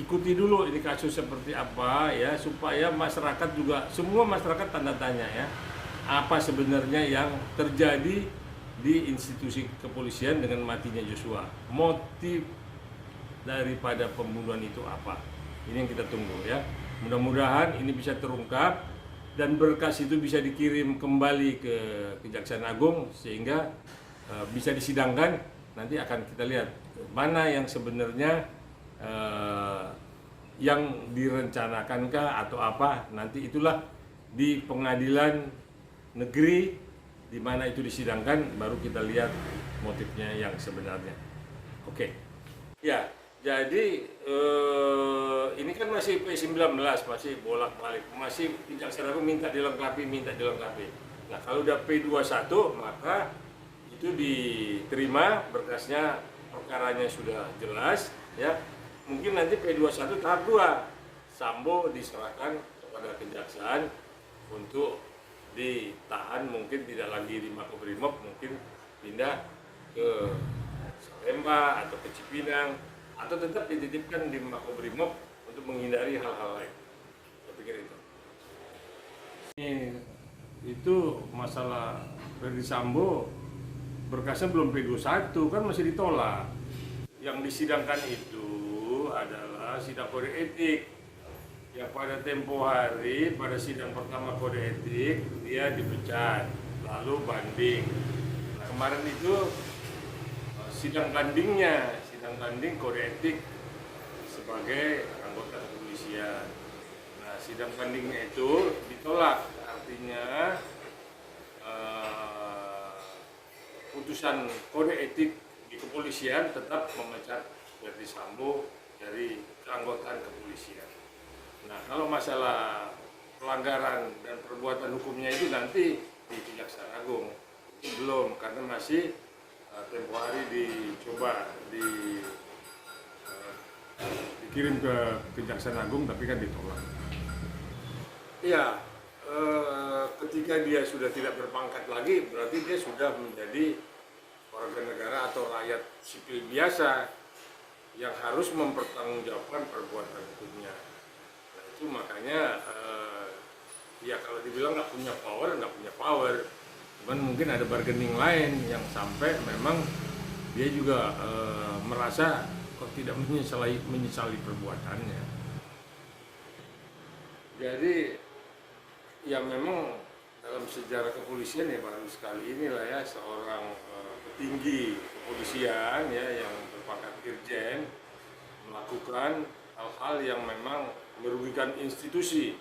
ikuti dulu ini kasus seperti apa ya, supaya masyarakat juga, semua masyarakat tanda tanya ya, apa sebenarnya yang terjadi di institusi kepolisian dengan matinya Joshua. Motif daripada pembunuhan itu apa? Ini yang kita tunggu ya. Mudah-mudahan ini bisa terungkap dan berkas itu bisa dikirim kembali ke Kejaksaan Agung sehingga bisa disidangkan. Nanti akan kita lihat mana yang sebenarnya yang direncanakanкah atau apa. Nanti itulah di pengadilan negeri di mana itu disidangkan baru kita lihat motifnya yang sebenarnya. Oke. Ya, jadi ini kan masih P19, masih bolak-balik, masih Kejaksaan Agung minta dilengkapi. Nah, kalau udah P21 maka itu diterima berkasnya, perkaranya sudah jelas ya. Mungkin nanti P21 tahap 2, Sambo diserahkan kepada kejaksaan untuk ditahan, mungkin tidak lagi di Makobrimob, mungkin pindah ke Salemba atau ke Cipinang, atau tetap dititipkan di Makobrimob untuk menghindari hal-hal lain. Saya pikir itu. Itu masalah Ferdy Sambo, berkasnya belum P21 kan masih ditolak. Yang disidangkan itu adalah sidang kode etik. Ya, pada tempo hari pada sidang pertama kode etik dia dipecat, lalu banding. Nah, kemarin itu sidang banding kode etik sebagai anggota kepolisian. Nah, sidang bandingnya itu ditolak, artinya putusan kode etik di kepolisian tetap memecat Ferdy Sambo dari keanggotaan kepolisian. Nah, kalau masalah pelanggaran dan perbuatan hukumnya itu nanti di Kejaksaan Agung. Belum, karena masih tempo hari dicoba dikirim ke Kejaksaan Agung tapi kan ditolak. Iya, ketika dia sudah tidak berpangkat lagi berarti dia sudah menjadi warga negara atau rakyat sipil biasa yang harus mempertanggungjawabkan perbuatan hukumnya. Nah, itu makanya ya kalau dibilang nggak punya power, cuman mungkin ada bargaining lain yang sampai memang dia juga merasa kok tidak menyesali perbuatannya. Jadi ya memang dalam sejarah kepolisian ya baru sekali inilah ya seorang petinggi kepolisian ya yang berpangkat irjen melakukan hal-hal yang memang merugikan institusi,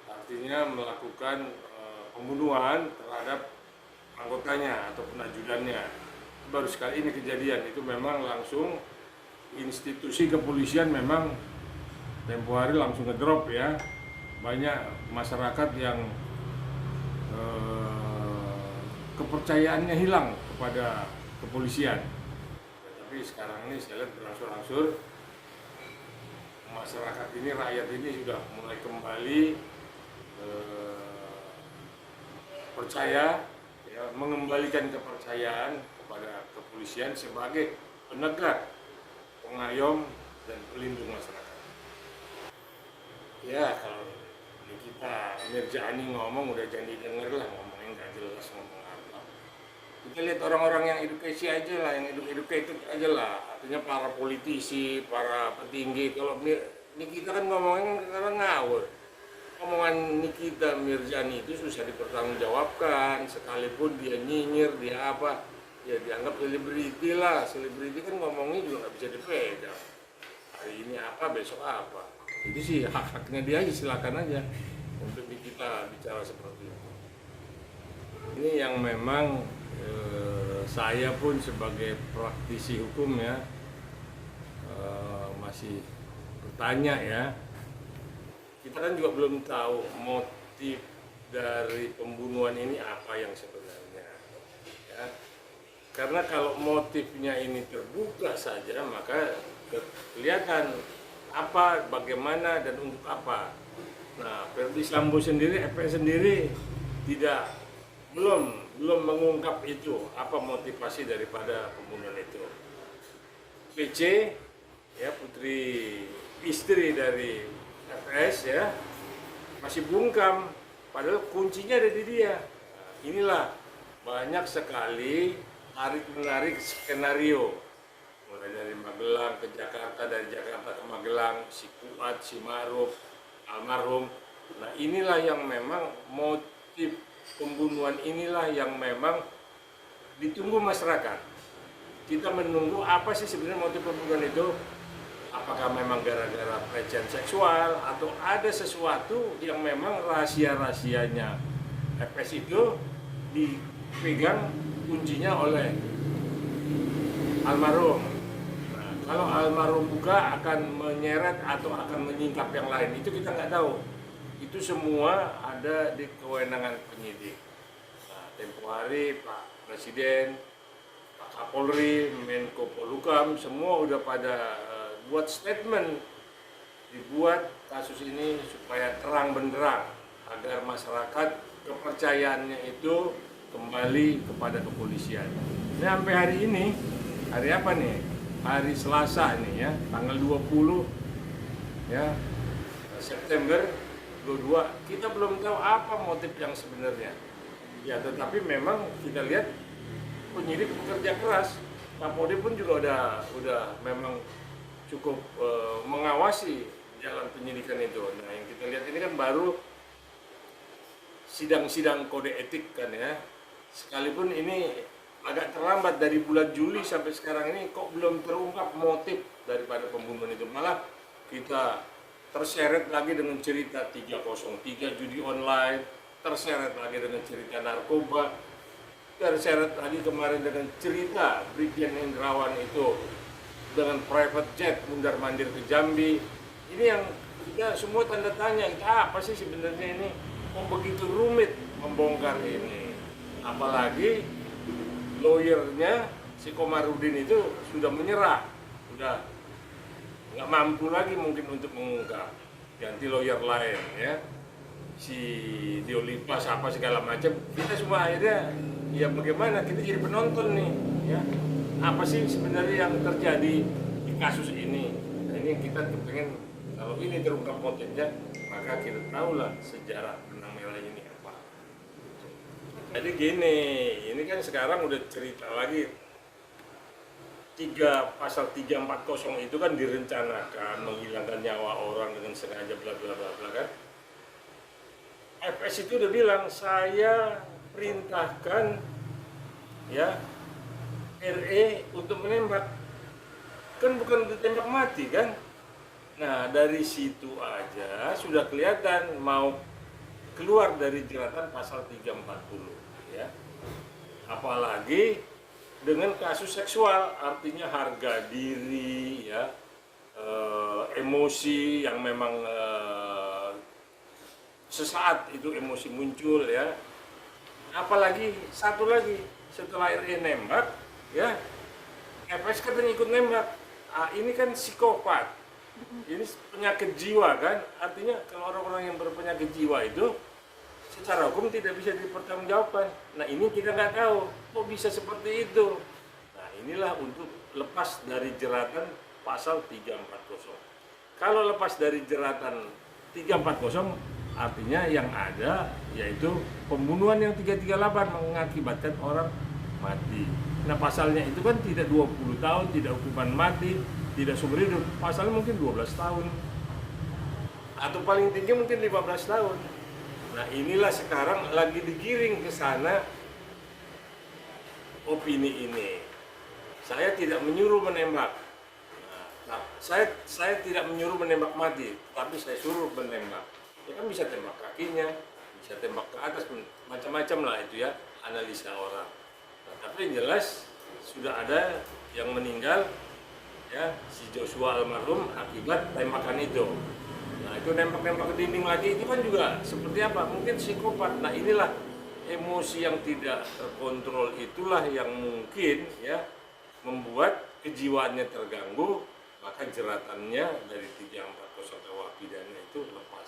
artinya melakukan pembunuhan terhadap anggotanya atau ajudannya. Baru sekali ini kejadian, itu memang langsung institusi kepolisian memang tempo hari langsung ngedrop ya. Banyak masyarakat yang kepercayaannya hilang kepada kepolisian. Tapi sekarang ini saya lihat berangsur-angsur masyarakat ini, rakyat ini sudah mulai kembali percaya ya, mengembalikan kepercayaan kepada kepolisian sebagai penegak, pengayom dan pelindung masyarakat. Ya, kalau kita Mirjani ngomong udah jangan didengar lah, ngomongnya nggak jelas ngomong apa. Kita lihat orang-orang yang edukasi aja lah, yang educated aja lah, artinya para politisi, para petinggi. Kalau Nikita kan ngomongnya karena ngawur. Omongan Nikita Mirjani itu susah dipertanggungjawabkan, sekalipun dia nyinyir, dia apa, ya dianggap selebriti lah. Selebriti kan ngomongnya juga nggak bisa dipegang. Hari ini apa, besok apa. Itu sih hak-haknya dia aja, silakan aja untuk kita bicara seperti itu. Ini yang memang saya pun sebagai praktisi hukum ya masih bertanya ya. Kita kan juga belum tahu motif dari pembunuhan ini apa yang sebenarnya ya. Karena kalau motifnya ini terbuka saja maka kelihatan apa, bagaimana, dan untuk apa. Nah, Ferdy Sambo sendiri, FPS sendiri belum mengungkap itu, apa motivasi daripada pembunuhan itu. PC, ya Putri istri dari FS ya masih bungkam, padahal kuncinya ada di dia. Inilah banyak sekali tarik-menarik skenario, mulai dari Magelang ke Jakarta, dari Jakarta ke Magelang, si Kuat, si Ma'ruf, almarhum. Nah inilah yang memang motif pembunuhan, inilah yang memang ditunggu masyarakat. Kita menunggu apa sih sebenarnya motif pembunuhan itu. Apakah memang gara-gara pelecehan seksual atau ada sesuatu yang memang rahasia-rahasianya FS itu dipegang kuncinya oleh almarhum. Nah, kalau almarhum buka akan menyeret atau akan menyingkap yang lain, itu kita nggak tahu. Itu semua ada di kewenangan penyidik. Nah, tempo hari Pak Presiden, Pak Kapolri, Menko Polhukam, semua udah pada buat statement, dibuat kasus ini supaya terang benderang agar masyarakat kepercayaannya itu kembali kepada kepolisian. Ini sampai hari ini, hari apa nih? Hari Selasa nih ya, tanggal 20 ya September 22. Kita belum tahu apa motif yang sebenarnya. Ya, tetapi memang kita lihat penyidik bekerja keras. Kapolri pun juga udah memang cukup mengawasi jalan penyidikan itu. Nah yang kita lihat ini kan baru sidang-sidang kode etik kan ya. Sekalipun ini agak terlambat dari bulan Juli sampai sekarang ini kok belum terungkap motif daripada pembunuhan itu. Malah kita terseret lagi dengan cerita 303 judi online, terseret lagi dengan cerita narkoba, terseret lagi kemarin dengan cerita Brigjen Hendrawan itu dengan private jet mundar-mandir ke Jambi. Ini yang kita semua tanda tanya, apa sih sebenarnya ini? Kok begitu rumit membongkar ini? Apalagi lawyernya si Komarudin itu sudah menyerah, sudah nggak mampu lagi mungkin untuk mengungkap, ganti lawyer lain ya, si Diolipas apa segala macam. Kita semua akhirnya ya bagaimana, kita jadi penonton nih ya. Apa sih sebenarnya yang terjadi di kasus ini? Nah, ini kita pengen kalau ini terungkap motifnya, maka kita tahulah sejarah benang merah ini apa. Jadi gini, ini kan sekarang udah cerita lagi pasal 340 itu kan direncanakan menghilangkan nyawa orang dengan sengaja bla bla bla bla kan. FS itu udah bilang saya perintahkan ya RE untuk menembak, kan bukan ditembak mati kan. Nah dari situ aja sudah kelihatan mau keluar dari jeratan pasal 340 ya. Apalagi dengan kasus seksual, artinya harga diri ya, emosi yang memang sesaat itu emosi muncul ya. Apalagi satu lagi setelah RE nembak ya, FS katanya ikut nembak. Ini kan psikopat, ini penyakit jiwa kan. Artinya kalau orang-orang yang berpenyakit jiwa itu secara hukum tidak bisa dipertanggungjawabkan. Nah ini kita nggak tahu kok bisa seperti itu. Nah inilah untuk lepas dari jeratan pasal 340. Kalau lepas dari jeratan 340 artinya yang ada yaitu pembunuhan yang 338 mengakibatkan orang mati. Nah pasalnya itu kan tidak 20 tahun, tidak hukuman mati, tidak seumur hidup. Pasalnya mungkin 12 tahun atau paling tinggi mungkin 15 tahun. Nah inilah sekarang lagi digiring ke sana opini ini. Saya tidak menyuruh menembak. Nah, saya tidak menyuruh menembak mati, tapi saya suruh menembak. Ya kan bisa tembak kakinya, bisa tembak ke atas, macam-macam lah itu ya analisa orang. Nah, tapi yang jelas sudah ada yang meninggal ya, si Joshua almarhum akibat tembakan itu. Nah itu nembak-nembak ke dinding lagi itu kan juga seperti apa? Mungkin psikopat. Nah inilah emosi yang tidak terkontrol, itulah yang mungkin ya membuat kejiwaannya terganggu, maka jeratannya dari 340 KUH pidana itu lepas.